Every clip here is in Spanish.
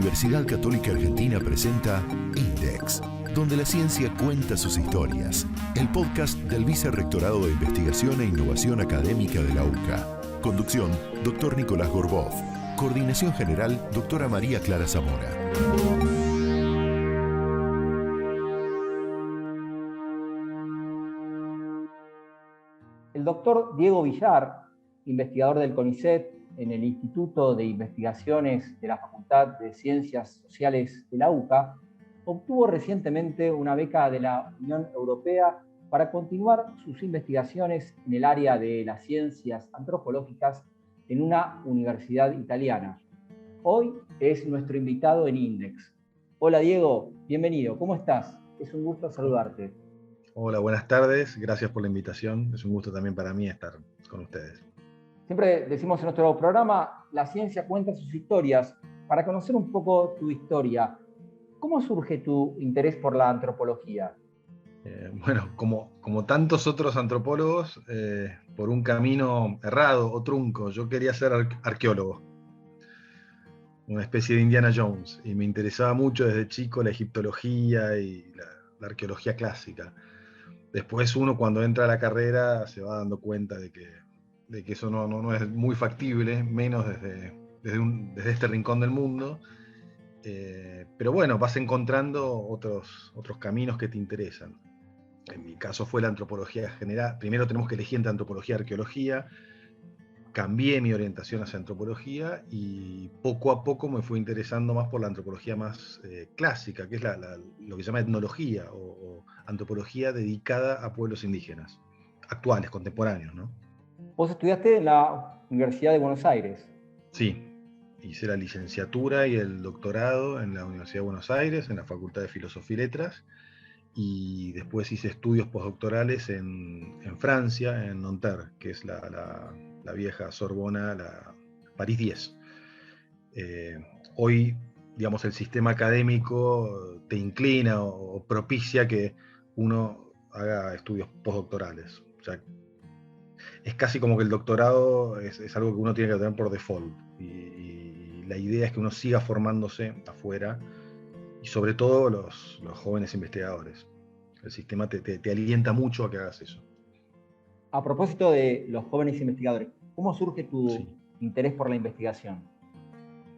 Universidad Católica Argentina presenta Index, donde la ciencia cuenta sus historias. El podcast del Vicerrectorado de Investigación e Innovación Académica de la UCA. Conducción, Dr. Nicolás Gorbov. Coordinación General, Dra. María Clara Zamora. El doctor Diego Villar, investigador del CONICET en el Instituto de Investigaciones de la Facultad de Ciencias Sociales de la UCA, obtuvo recientemente una beca de la Unión Europea para continuar sus investigaciones en el área de las ciencias antropológicas en una universidad italiana. Hoy es nuestro invitado en Index. Hola Diego, bienvenido, ¿cómo estás? Es un gusto saludarte. Hola, buenas tardes, gracias por la invitación. Es un gusto también para mí estar con ustedes. Siempre decimos en nuestro programa, la ciencia cuenta sus historias. Para conocer un poco tu historia, ¿cómo surge tu interés por la antropología? Bueno, como tantos otros antropólogos, por un camino errado o trunco, yo quería ser arqueólogo, una especie de Indiana Jones, y me interesaba mucho desde chico la egiptología y la arqueología clásica. Después uno cuando entra a la carrera se va dando cuenta de que eso no es muy factible, menos desde este rincón del mundo. Pero bueno, vas encontrando otros caminos que te interesan. En mi caso fue la antropología general. Primero tenemos que elegir entre antropología y arqueología. Cambié mi orientación hacia antropología y poco a poco me fui interesando más por la antropología más clásica, que es lo que se llama etnología o antropología dedicada a pueblos indígenas, actuales, contemporáneos, ¿no? Vos estudiaste en la Universidad de Buenos Aires. Sí, hice la licenciatura y el doctorado en la Universidad de Buenos Aires, en la Facultad de Filosofía y Letras, y después hice estudios postdoctorales en Francia, en Nanterre, que es la vieja Sorbona, la París 10. Hoy, digamos, el sistema académico te inclina o propicia que uno haga estudios postdoctorales. O sea, es casi como que el doctorado es algo que uno tiene que tener por default. Y la idea es que uno siga formándose afuera, y sobre todo los jóvenes investigadores. El sistema te alienta mucho a que hagas eso. A propósito de los jóvenes investigadores, ¿cómo surge tu interés por la investigación?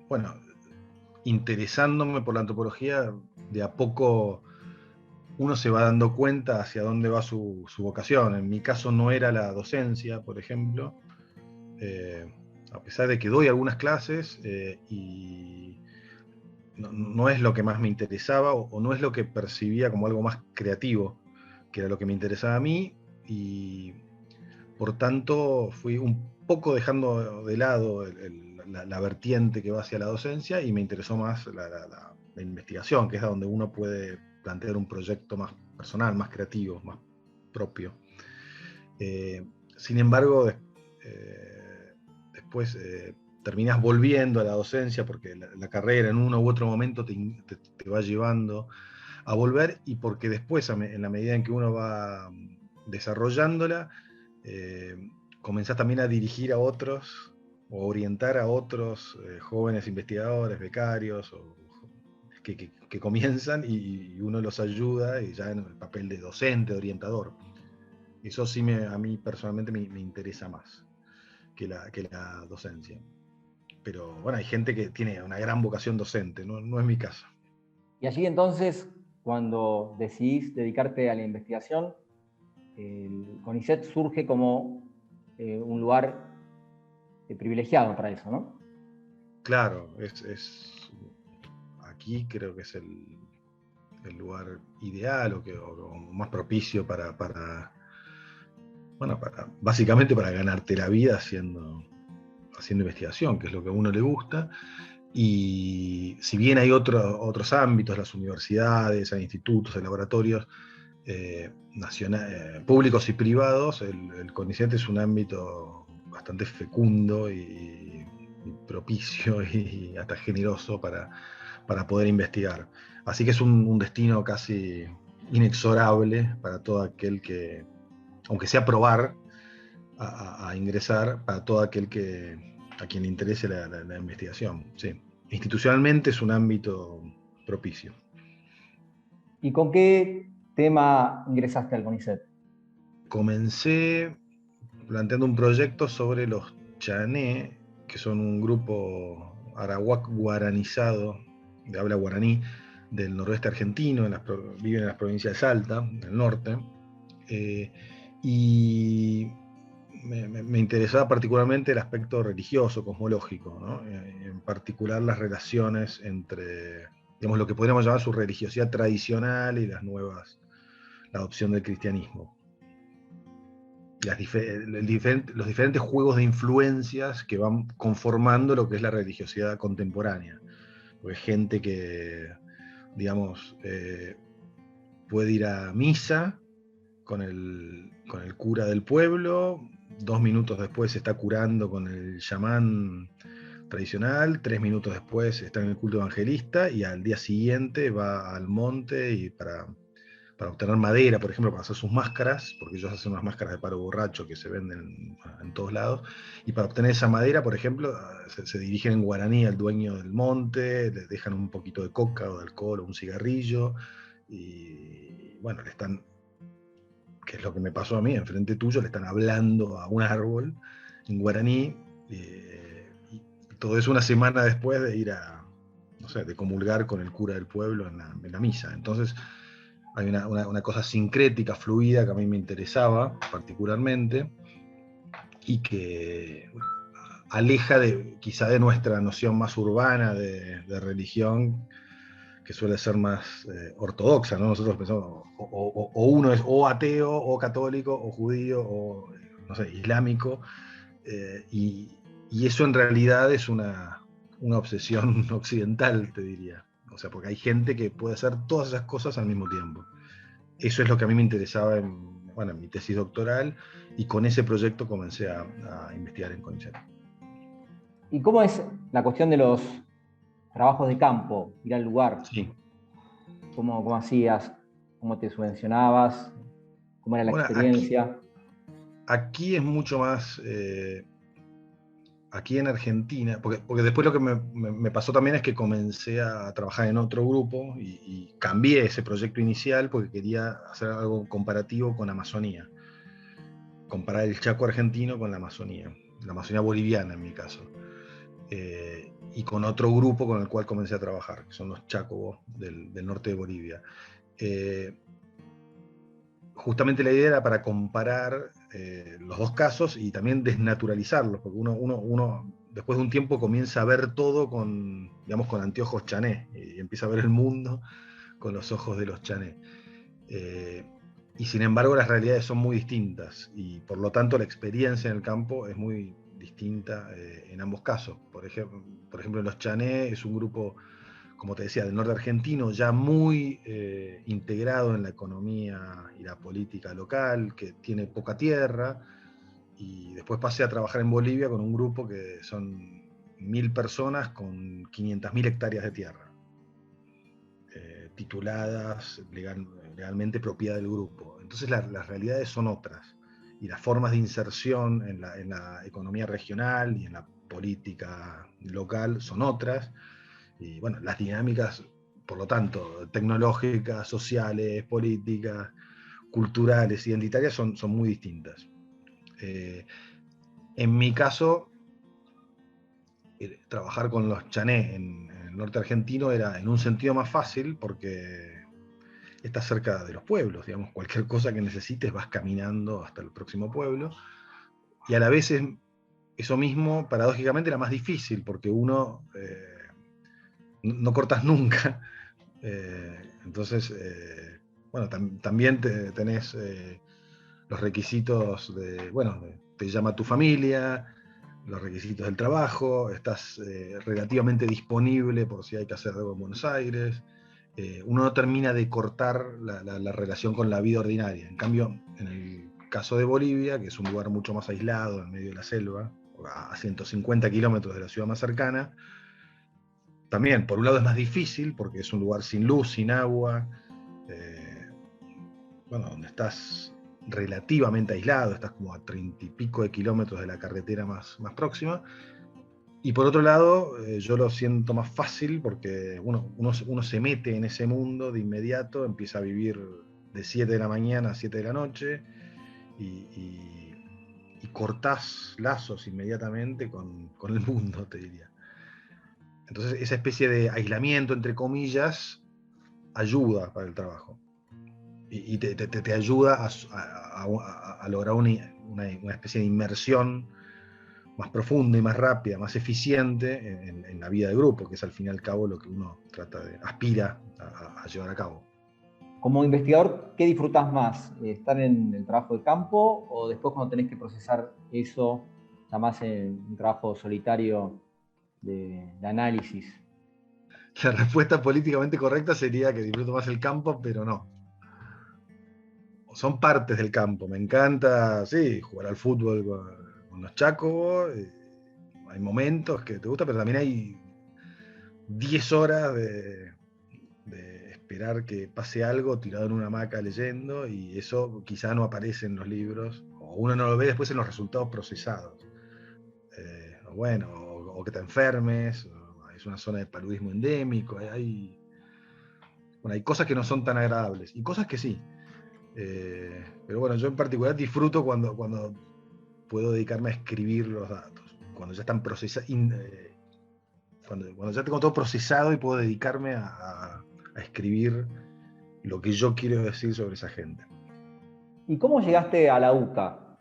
Bueno, interesándome por la antropología, de a poco uno se va dando cuenta hacia dónde va su vocación. En mi caso no era la docencia, por ejemplo, a pesar de que doy algunas clases y no es lo que más me interesaba o no es lo que percibía como algo más creativo, que era lo que me interesaba a mí, y por tanto fui un poco dejando de lado la vertiente que va hacia la docencia y me interesó más la investigación, que es a donde uno puede plantear un proyecto más personal, más creativo, más propio. Sin embargo, después terminás volviendo a la docencia porque la carrera en uno u otro momento te va llevando a volver, y porque después, en la medida en que uno va desarrollándola, comenzás también a dirigir a otros o orientar a otros jóvenes investigadores, becarios, que comienzan y uno los ayuda, y ya en el papel de docente, de orientador. Eso sí a mí personalmente me interesa más que la docencia. Pero bueno, hay gente que tiene una gran vocación docente, no es mi caso. Y allí entonces, cuando decidís dedicarte a la investigación, el CONICET surge como un lugar privilegiado para eso, ¿no? Claro, aquí creo que es el lugar ideal o más propicio básicamente para ganarte la vida haciendo investigación, que es lo que a uno le gusta. Y si bien hay otros ámbitos, las universidades, hay institutos, hay laboratorios públicos y privados, el CONICET es un ámbito bastante fecundo y propicio y hasta generoso para poder investigar. Así que es un destino casi inexorable para todo aquel que, aunque sea probar a ingresar, para todo aquel a quien le interese la investigación. Sí. institucionalmente es un ámbito propicio. ¿Y con qué tema ingresaste al CONICET? Comencé planteando un proyecto sobre los chané, que son un grupo arawak guaranizado, de habla guaraní, del noroeste argentino, viven en las provincias de Salta, del norte, y me interesaba particularmente el aspecto religioso, cosmológico, ¿no? En particular las relaciones entre, digamos, lo que podríamos llamar su religiosidad tradicional y las nuevas, la adopción del cristianismo. Los diferentes juegos de influencias que van conformando lo que es la religiosidad contemporánea. Porque hay gente que, digamos, puede ir a misa con el cura del pueblo, 2 minutos después se está curando con el chamán tradicional, 3 minutos después está en el culto evangelista y al día siguiente va al monte y para obtener madera, por ejemplo, para hacer sus máscaras, porque ellos hacen unas máscaras de palo borracho que se venden en todos lados, y para obtener esa madera, por ejemplo, se dirigen en guaraní al dueño del monte, le dejan un poquito de coca o de alcohol o un cigarrillo, y bueno, le están, que es lo que me pasó a mí, enfrente tuyo, le están hablando a un árbol en guaraní, y todo eso una semana después de ir a, no sé, de comulgar con el cura del pueblo en la misa. Entonces, hay una cosa sincrética, fluida, que a mí me interesaba particularmente y que aleja quizá de nuestra noción más urbana de religión, que suele ser más ortodoxa, ¿no? Nosotros pensamos, o uno es o ateo, o católico, o judío, o no sé, islámico, y eso en realidad es una obsesión occidental, te diría. O sea, porque hay gente que puede hacer todas esas cosas al mismo tiempo. Eso es lo que a mí me interesaba en mi tesis doctoral, y con ese proyecto comencé a investigar en CONICET. ¿Y cómo es la cuestión de los trabajos de campo, ir al lugar? Sí. ¿Cómo hacías? ¿Cómo te subvencionabas? ¿Cómo era la experiencia? Aquí es mucho más... aquí en Argentina, porque después lo que me pasó también es que comencé a trabajar en otro grupo y cambié ese proyecto inicial porque quería hacer algo comparativo con Amazonía, comparar el Chaco argentino con la Amazonía boliviana en mi caso, y con otro grupo con el cual comencé a trabajar, que son los Chacobos del norte de Bolivia. Justamente la idea era para comparar los dos casos y también desnaturalizarlos, porque uno después de un tiempo comienza a ver todo con anteojos chané, y empieza a ver el mundo con los ojos de los chané. Y sin embargo las realidades son muy distintas, y por lo tanto la experiencia en el campo es muy distinta en ambos casos. Por ejemplo, los chané es un grupo, como te decía, del norte argentino, ya muy integrado en la economía y la política local, que tiene poca tierra, y después pasé a trabajar en Bolivia con un grupo que son 1000 personas con 500.000 hectáreas de tierra, tituladas legalmente propiedad del grupo. Entonces las realidades son otras, y las formas de inserción en la economía regional y en la política local son otras. Y bueno, las dinámicas, por lo tanto, tecnológicas, sociales, políticas, culturales, identitarias, son muy distintas. En mi caso, trabajar con los chané en el norte argentino era en un sentido más fácil porque estás cerca de los pueblos, digamos, cualquier cosa que necesites vas caminando hasta el próximo pueblo, y a la vez eso mismo, paradójicamente, era más difícil porque uno... no cortas nunca. Entonces, bueno, también tenés los requisitos te llama tu familia, los requisitos del trabajo, estás relativamente disponible por si hay que hacer algo en Buenos Aires. Uno no termina de cortar la relación con la vida ordinaria. En cambio, en el caso de Bolivia, que es un lugar mucho más aislado, en medio de la selva, a 150 kilómetros de la ciudad más cercana, también, por un lado es más difícil, porque es un lugar sin luz, sin agua, donde estás relativamente aislado, estás como a 30 y pico de kilómetros de la carretera más próxima, Y por otro lado, yo lo siento más fácil porque uno se mete en ese mundo de inmediato, empieza a vivir de 7 de la mañana a 7 de la noche y cortás lazos inmediatamente con el mundo, te diría. Entonces, esa especie de aislamiento, entre comillas, ayuda para el trabajo. Y te ayuda a lograr una especie de inmersión más profunda y más rápida, más eficiente en la vida de grupo, que es al fin y al cabo lo que uno aspira a llevar a cabo. Como investigador, ¿qué disfrutás más? ¿Estar en el trabajo de campo o después cuando tenés que procesar eso, ya más en un trabajo solitario de análisis? La respuesta políticamente correcta sería que disfruto más el campo, pero no. Son partes del campo. Me encanta, sí, jugar al fútbol con los chacos. Hay momentos que te gusta, pero también hay 10 horas de esperar que pase algo tirado en una hamaca leyendo, y eso quizá no aparece en los libros, o uno no lo ve después en los resultados procesados. O que te enfermes, es una zona de paludismo endémico, hay cosas que no son tan agradables, y cosas que sí. Pero bueno, yo en particular disfruto cuando puedo dedicarme a escribir los datos, cuando ya están procesados, cuando ya tengo todo procesado y puedo dedicarme a escribir lo que yo quiero decir sobre esa gente. ¿Y cómo llegaste a la UCA?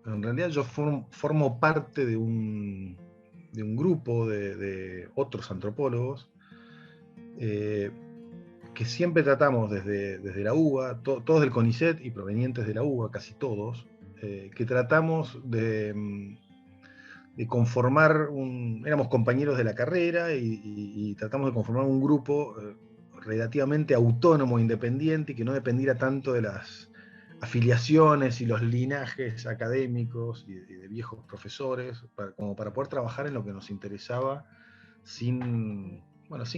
En realidad yo formo parte de un grupo de otros antropólogos que siempre tratamos desde la UBA, todos del CONICET y provenientes de la UBA, casi todos, que tratamos de conformar éramos compañeros de la carrera y tratamos de conformar un grupo relativamente autónomo, independiente, y que no dependiera tanto de las afiliaciones y los linajes académicos y de viejos profesores, como para poder trabajar en lo que nos interesaba sin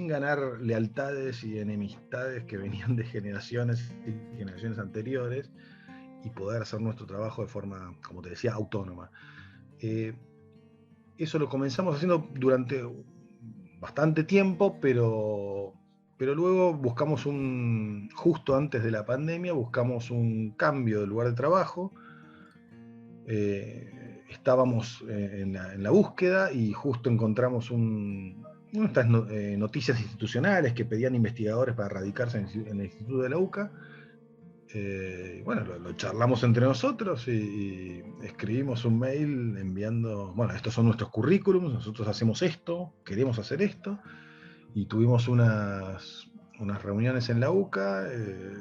ganar lealtades y enemistades que venían de generaciones y generaciones anteriores, y poder hacer nuestro trabajo de forma, como te decía, autónoma. Eso lo comenzamos haciendo durante bastante tiempo, pero luego buscamos justo antes de la pandemia, buscamos un cambio de lugar de trabajo. Estábamos en la búsqueda y justo encontramos estas noticias institucionales que pedían investigadores para radicarse en el Instituto de la UCA. Lo charlamos entre nosotros y escribimos un mail enviando, estos son nuestros currículums, nosotros hacemos esto, queremos hacer esto, y tuvimos unas reuniones en la UCA,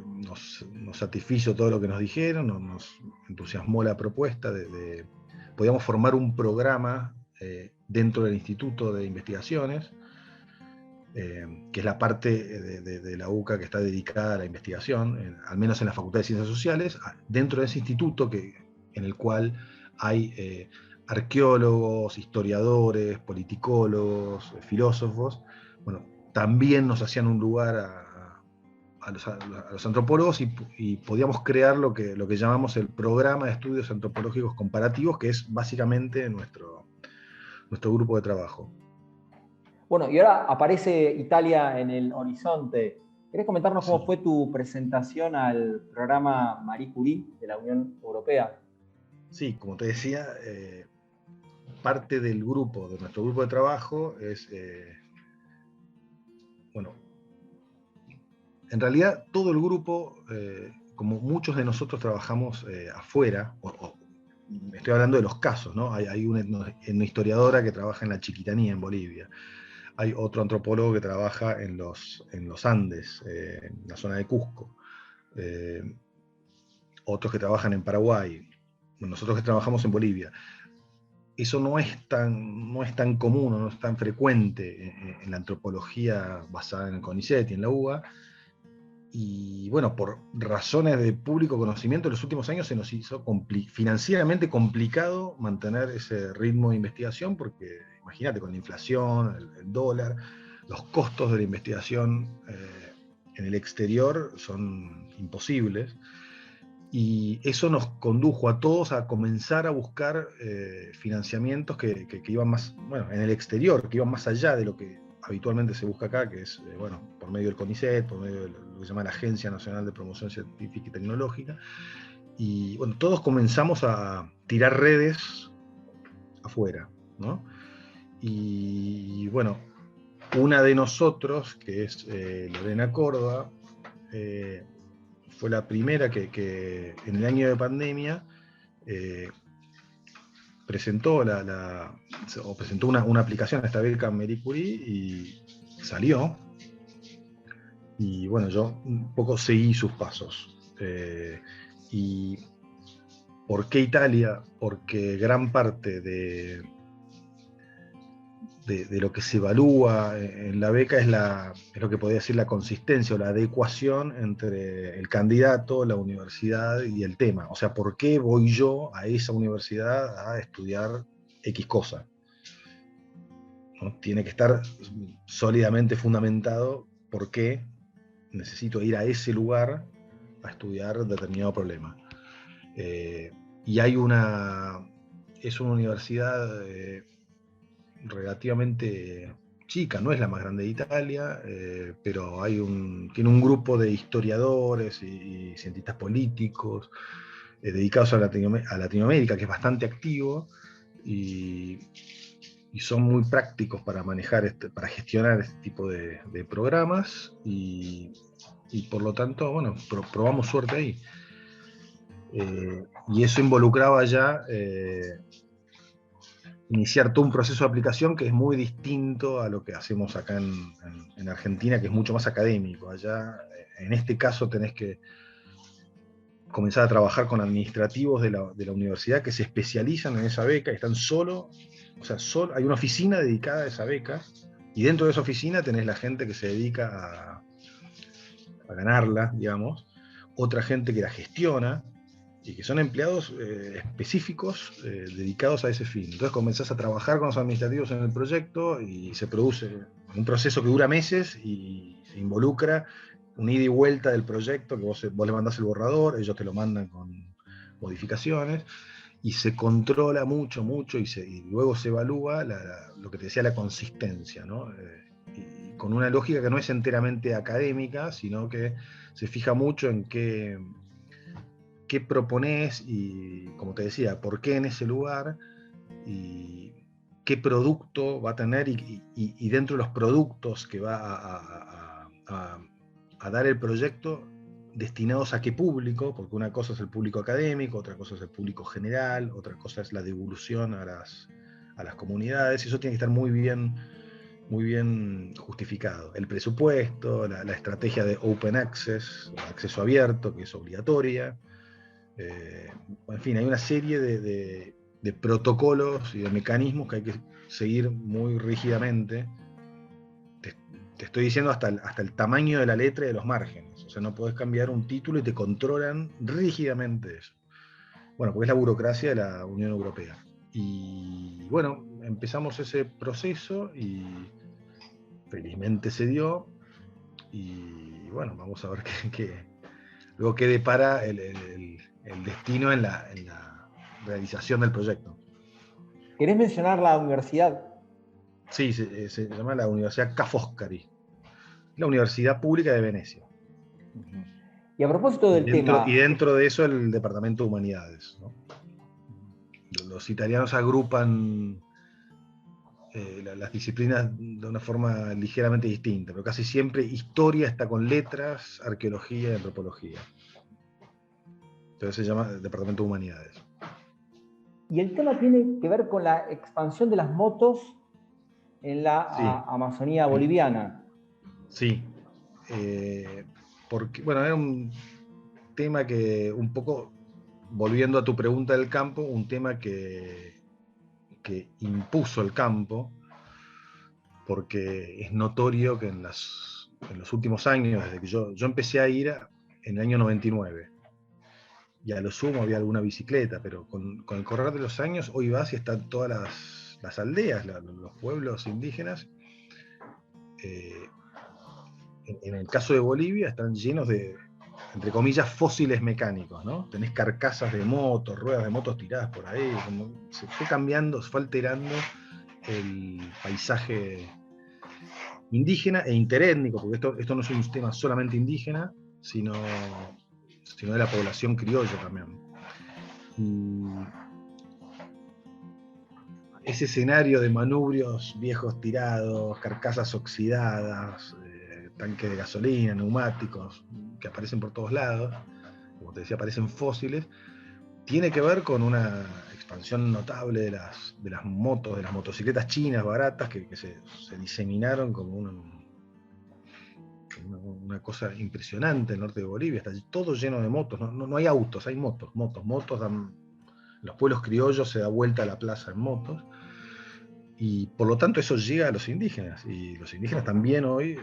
nos satisfizo todo lo que nos dijeron, nos entusiasmó la propuesta podíamos formar un programa dentro del Instituto de Investigaciones, que es la parte de la UCA que está dedicada a la investigación, al menos en la Facultad de Ciencias Sociales, dentro de ese instituto en el cual hay arqueólogos, historiadores, politicólogos, filósofos. También nos hacían un lugar a los antropólogos y podíamos crear lo que llamamos el Programa de Estudios Antropológicos Comparativos, que es básicamente nuestro grupo de trabajo. Bueno, y ahora aparece Italia en el horizonte. ¿Querés comentarnos cómo fue tu presentación al programa Marie Curie de la Unión Europea? Sí, como te decía, parte del grupo, de nuestro grupo de trabajo, es, en realidad todo el grupo, como muchos de nosotros trabajamos afuera, estoy hablando de los casos, ¿no? Hay una historiadora que trabaja en la Chiquitanía, en Bolivia. Hay otro antropólogo que trabaja en los Andes, en la zona de Cusco. Otros que trabajan en Paraguay. Nosotros que trabajamos en Bolivia. Eso no es tan común, no es tan frecuente en la antropología basada en el CONICET y en la UBA. Y por razones de público conocimiento, en los últimos años se nos hizo financieramente complicado mantener ese ritmo de investigación, porque imagínate, con la inflación, el dólar, los costos de la investigación en el exterior son imposibles. Y eso nos condujo a todos a comenzar a buscar financiamientos que iban más, bueno, en el exterior, que iban más allá de lo que habitualmente se busca acá, que es, bueno, por medio del CONICET, por medio de lo que se llama la Agencia Nacional de Promoción Científica y Tecnológica. Y bueno, todos comenzamos a tirar redes afuera, ¿no? Y bueno, una de nosotros, que es Lorena Córdoba, fue la primera que en el año de pandemia presentó presentó una aplicación a esta beca Marie Curie y salió. Y bueno, yo un poco seguí sus pasos. ¿Y por qué Italia? Porque gran parte de lo que se evalúa en la beca es lo que podría decir la consistencia o la adecuación entre el candidato, la universidad y el tema. O sea, ¿por qué voy yo a esa universidad a estudiar X cosa? ¿No? Tiene que estar sólidamente fundamentado por qué necesito ir a ese lugar a estudiar determinado problema. Y es una universidad relativamente chica, no es la más grande de Italia, pero tiene un grupo de historiadores y cientistas políticos dedicados a Latinoamérica, que es bastante activo, y son muy prácticos para manejar, para gestionar este tipo de programas, y por lo tanto, bueno, probamos suerte ahí. Y eso involucraba ya iniciar todo un proceso de aplicación que es muy distinto a lo que hacemos acá en Argentina, que es mucho más académico. Allá, en este caso, tenés que comenzar a trabajar con administrativos de la universidad que se especializan en esa beca y están hay una oficina dedicada a esa beca, y dentro de esa oficina tenés la gente que se dedica a ganarla, digamos, otra gente que la gestiona, y que son empleados específicos dedicados a ese fin. Entonces comenzás a trabajar con los administrativos en el proyecto y se produce un proceso que dura meses y se involucra un ida y vuelta del proyecto, que vos le mandás el borrador, ellos te lo mandan con modificaciones, y se controla mucho, y luego se evalúa lo que te decía, la consistencia, ¿no? Y con una lógica que no es enteramente académica, sino que se fija mucho en qué propones y, como te decía, por qué en ese lugar y qué producto va a tener y dentro de los productos que va a dar el proyecto, destinados a qué público, porque una cosa es el público académico, otra cosa es el público general, otra cosa es la devolución a las comunidades, y eso tiene que estar muy bien justificado. El presupuesto, la estrategia de open access, acceso abierto, que es obligatoria. En fin, hay una serie de protocolos y de mecanismos que hay que seguir muy rígidamente. Te estoy diciendo hasta el tamaño de la letra y de los márgenes. O sea, no podés cambiar un título y te controlan rígidamente eso. Bueno, porque es la burocracia de la Unión Europea. Y bueno, empezamos ese proceso y felizmente se dio. Y bueno, vamos a ver luego qué depara el destino en la realización del proyecto. ¿Querés mencionar la universidad? Sí, se llama la Universidad Ca' Foscari, la Universidad Pública de Venecia. Y a propósito del tema... Y dentro de eso el Departamento de Humanidades, ¿no? Los italianos agrupan las disciplinas de una forma ligeramente distinta, pero casi siempre historia está con letras, arqueología y antropología. Entonces se llama Departamento de Humanidades. Y el tema tiene que ver con la expansión de las motos en la Amazonía boliviana. Sí, porque, bueno, era un tema que, un poco, volviendo a tu pregunta del campo, un tema que impuso el campo, porque es notorio que en los últimos años, desde que yo empecé a ir en el año 99, y a lo sumo había alguna bicicleta, pero con el correr de los años, hoy vas y están todas las aldeas, los pueblos indígenas. En el caso de Bolivia están llenos de entre comillas, fósiles mecánicos, ¿no? Tenés carcasas de motos, ruedas de motos tiradas por ahí, como se fue cambiando, se fue alterando el paisaje indígena e interétnico, porque esto no es un tema solamente indígena, sino de la población criolla también. Y ese escenario de manubrios viejos tirados, carcasas oxidadas, tanques de gasolina, neumáticos, que aparecen por todos lados, como te decía, aparecen fósiles, tiene que ver con una expansión notable de las motos, de las motocicletas chinas baratas que se diseminaron como una cosa impresionante en el norte de Bolivia. Está todo lleno de motos, no hay autos, hay motos. Los pueblos criollos se da vuelta a la plaza en motos, y por lo tanto eso llega a los indígenas, y los indígenas también hoy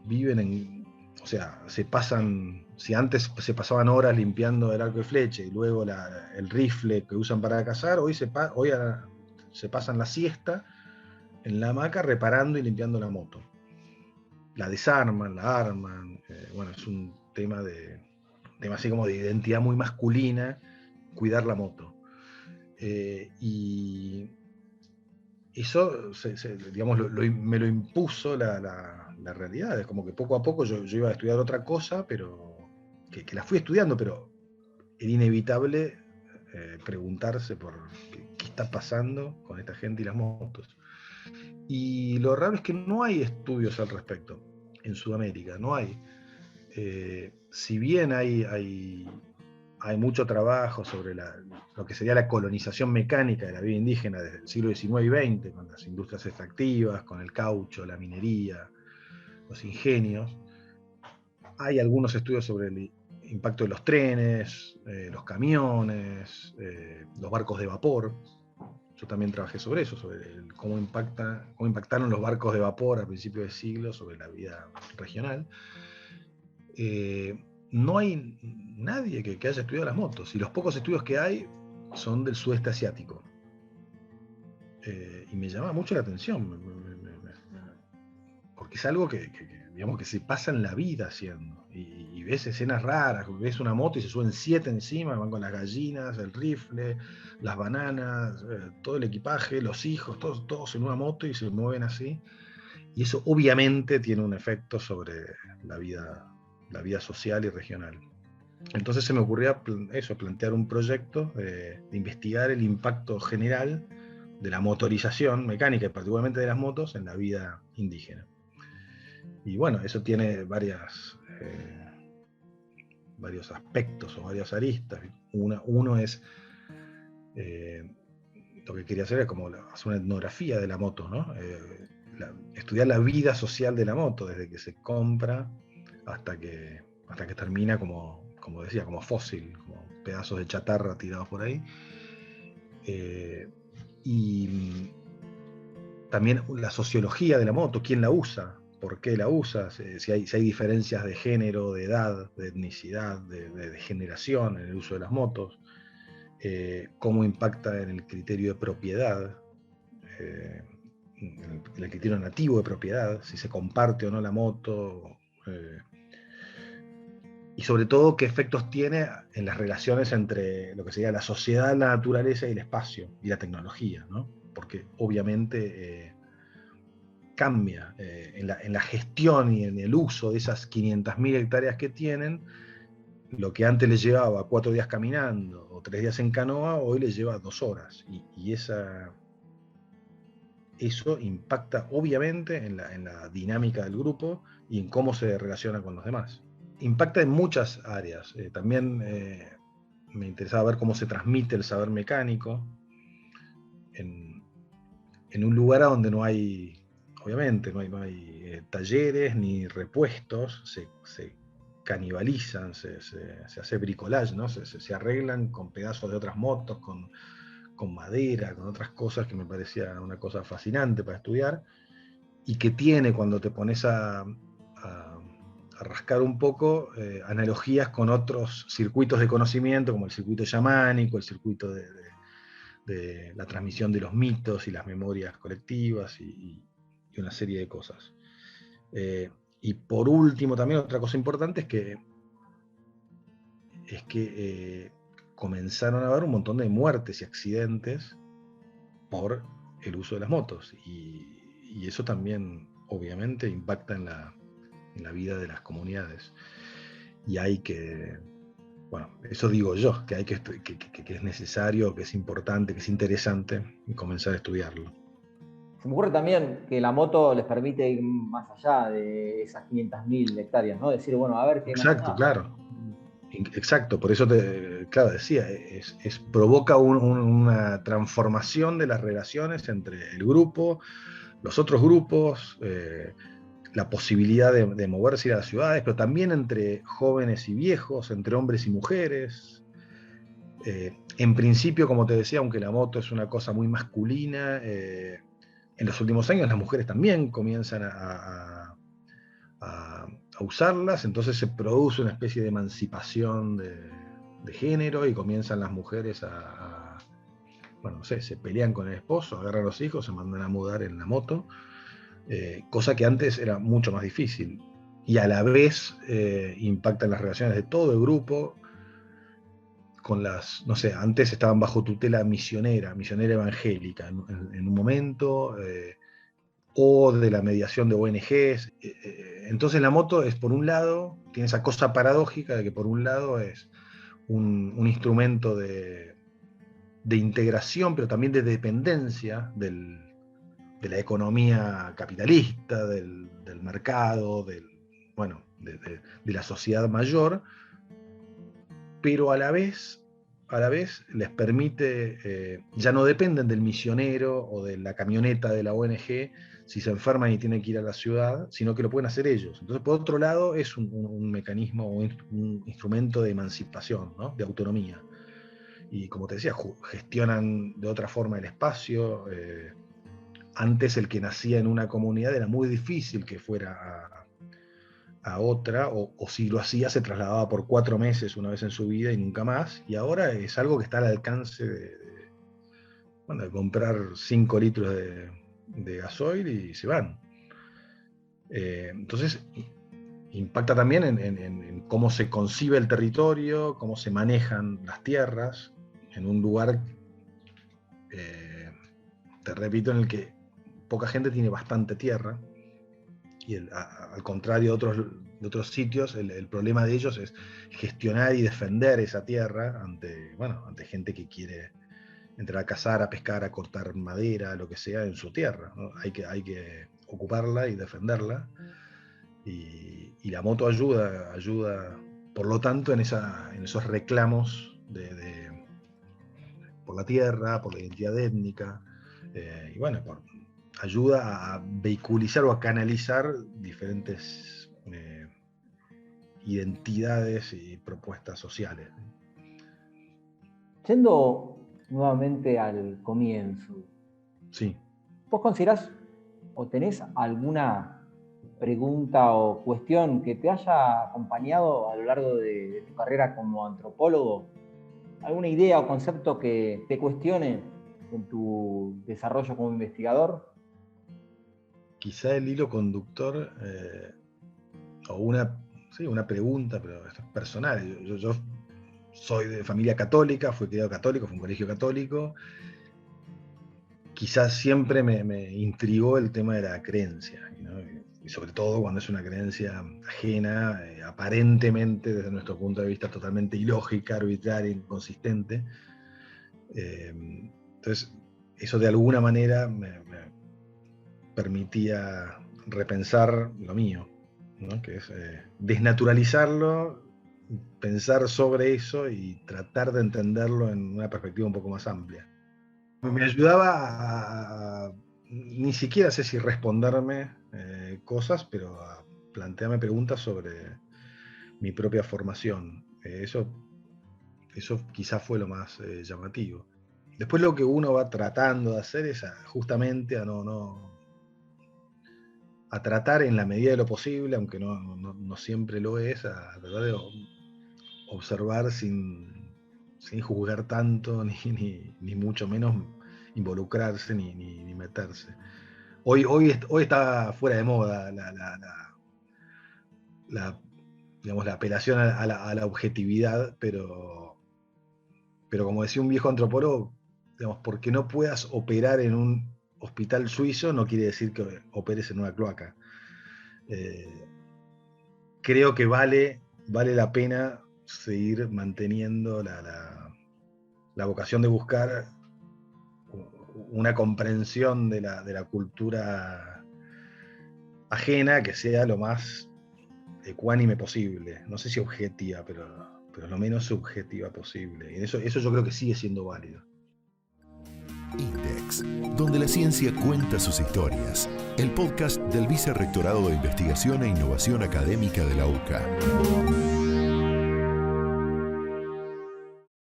viven o sea, si antes se pasaban horas limpiando el arco y flecha y luego el rifle que usan para cazar, hoy se pasan la siesta en la hamaca reparando y limpiando la moto. La desarman, la arman, bueno, es un tema así como de identidad muy masculina, cuidar la moto. Y eso, digamos, me lo impuso la realidad. Es como que poco a poco yo iba a estudiar otra cosa, pero que la fui estudiando, pero era inevitable preguntarse por qué está pasando con esta gente y las motos. Y lo raro es que no hay estudios al respecto en Sudamérica, no hay. Si bien hay mucho trabajo sobre lo que sería la colonización mecánica de la vida indígena desde el siglo XIX y XX, con las industrias extractivas, con el caucho, la minería, los ingenios. Hay algunos estudios sobre el impacto de los trenes, los camiones, los barcos de vapor. Yo también trabajé sobre eso, sobre cómo impactaron los barcos de vapor a principios de siglo sobre la vida regional. No hay nadie que haya estudiado las motos, y los pocos estudios que hay son del sudeste asiático. Y me llama mucho la atención, porque es algo digamos, que se pasa en la vida haciendo. Y ves escenas raras, ves una moto y se suben 7 encima, van con las gallinas, el rifle, las bananas, todo el equipaje, los hijos, todos en una moto y se mueven así. Y eso obviamente tiene un efecto sobre la vida social y regional. Entonces se me ocurría plantear un proyecto de investigar el impacto general de la motorización mecánica, y particularmente de las motos, en la vida indígena. Y bueno, eso tiene varios aspectos o varias aristas. Uno es, lo que quería hacer es como hacer una etnografía de la moto, ¿no? Estudiar la vida social de la moto, desde que se compra hasta que termina como decía, como fósil, como pedazos de chatarra tirados por ahí. Y también la sociología de la moto, quién la usa, por qué la usa, si hay diferencias de género, de edad, de etnicidad, de generación en el uso de las motos, cómo impacta en el criterio de propiedad, en el criterio nativo de propiedad, si se comparte o no la moto, y sobre todo qué efectos tiene en las relaciones entre lo que sería la sociedad, la naturaleza y el espacio y la tecnología, ¿no? Porque obviamente cambia en la gestión y en el uso de esas 500.000 hectáreas que tienen. Lo que antes les llevaba 4 días caminando o 3 días en canoa, hoy les lleva 2 horas. Y eso impacta obviamente en la dinámica del grupo y en cómo se relaciona con los demás. Impacta en muchas áreas. También me interesaba ver cómo se transmite el saber mecánico en un lugar a donde no hay, obviamente, no hay talleres ni repuestos, se canibalizan, se hace bricolage, ¿no? Se arreglan con pedazos de otras motos, con madera, con otras cosas, que me parecía una cosa fascinante para estudiar, y que tiene, cuando te pones a rascar un poco, analogías con otros circuitos de conocimiento, como el circuito chamánico, el circuito de la transmisión de los mitos y las memorias colectivas, y una serie de cosas. Y por último, también otra cosa importante es que es que comenzaron a haber un montón de muertes y accidentes por el uso de las motos. Y eso también, obviamente, impacta en la vida de las comunidades. Y hay que, bueno, eso digo yo, que es necesario, que es importante, que es interesante comenzar a estudiarlo. Se me ocurre también que la moto les permite ir más allá de esas 500.000 hectáreas, ¿no? Decir, bueno, a ver qué más Exacto, allá. claro. Exacto, por eso claro, decía, provoca una transformación de las relaciones entre el grupo, los otros grupos, la posibilidad de moverse a las ciudades, pero también entre jóvenes y viejos, entre hombres y mujeres. En principio, como te decía, aunque la moto es una cosa muy masculina, en los últimos años las mujeres también comienzan a usarlas, entonces se produce una especie de emancipación de género y comienzan las mujeres bueno, no sé, se pelean con el esposo, agarran a los hijos, se mandan a mudar en la moto, cosa que antes era mucho más difícil. Y a la vez impactan las relaciones de todo el grupo, con no sé, antes estaban bajo tutela misionera evangélica en un momento, o de la mediación de ONGs. Entonces la moto es, por un lado, tiene esa cosa paradójica de que por un lado es un instrumento de integración, pero también de dependencia de la economía capitalista, del mercado, bueno, de la sociedad mayor, pero a la vez les permite, ya no dependen del misionero o de la camioneta de la ONG si se enferman y tienen que ir a la ciudad, sino que lo pueden hacer ellos. Entonces, por otro lado, es un mecanismo, un instrumento de emancipación, ¿no? De autonomía. Y como te decía, gestionan de otra forma el espacio. Antes el que nacía en una comunidad era muy difícil que fuera a otra, o si lo hacía se trasladaba por 4 meses una vez en su vida y nunca más, y ahora es algo que está al alcance bueno, de comprar 5 litros de gasoil y se van. Entonces impacta también en cómo se concibe el territorio, cómo se manejan las tierras, en un lugar, te repito, en el que poca gente tiene bastante tierra, y al contrario de otros sitios, el problema de ellos es gestionar y defender esa tierra ante gente que quiere entrar a cazar, a pescar, a cortar madera, lo que sea, en su tierra, ¿no? Hay que ocuparla y defenderla, y la moto ayuda, por lo tanto, en esos reclamos por la tierra, por la identidad étnica, y bueno, ayuda a vehiculizar o a canalizar diferentes identidades y propuestas sociales. Yendo nuevamente al comienzo, Sí. ¿vos considerás o tenés alguna pregunta o cuestión que te haya acompañado a lo largo de tu carrera como antropólogo? ¿Alguna idea o concepto que te cuestione en tu desarrollo como investigador? Quizá el hilo conductor, o una pregunta, pero esto es personal. Yo soy de familia católica, fui criado católico, fue un colegio católico. Quizás siempre me intrigó el tema de la creencia, ¿no? Y sobre todo cuando es una creencia ajena, aparentemente desde nuestro punto de vista totalmente ilógica, arbitraria, inconsistente. Entonces, eso de alguna manera me permitía repensar lo mío, ¿no? Que es desnaturalizarlo, pensar sobre eso y tratar de entenderlo en una perspectiva un poco más amplia. Me ayudaba ni siquiera sé si responderme cosas, pero a plantearme preguntas sobre mi propia formación. Eso quizás fue lo más llamativo. Después lo que uno va tratando de hacer es justamente a tratar en la medida de lo posible, aunque no siempre lo es, a tratar de observar sin juzgar tanto, ni mucho menos involucrarse ni meterse. Hoy está fuera de moda digamos, la apelación a la objetividad, pero como decía un viejo antropólogo, digamos, porque no puedas operar en un hospital suizo no quiere decir que operes en una cloaca. Creo que vale la pena seguir manteniendo la vocación de buscar una comprensión de la cultura ajena que sea lo más ecuánime posible. No sé si objetiva, pero lo menos subjetiva posible. Y eso yo creo que sigue siendo válido. INDEX, donde la ciencia cuenta sus historias. El podcast del Vicerrectorado de Investigación e Innovación Académica de la UCA.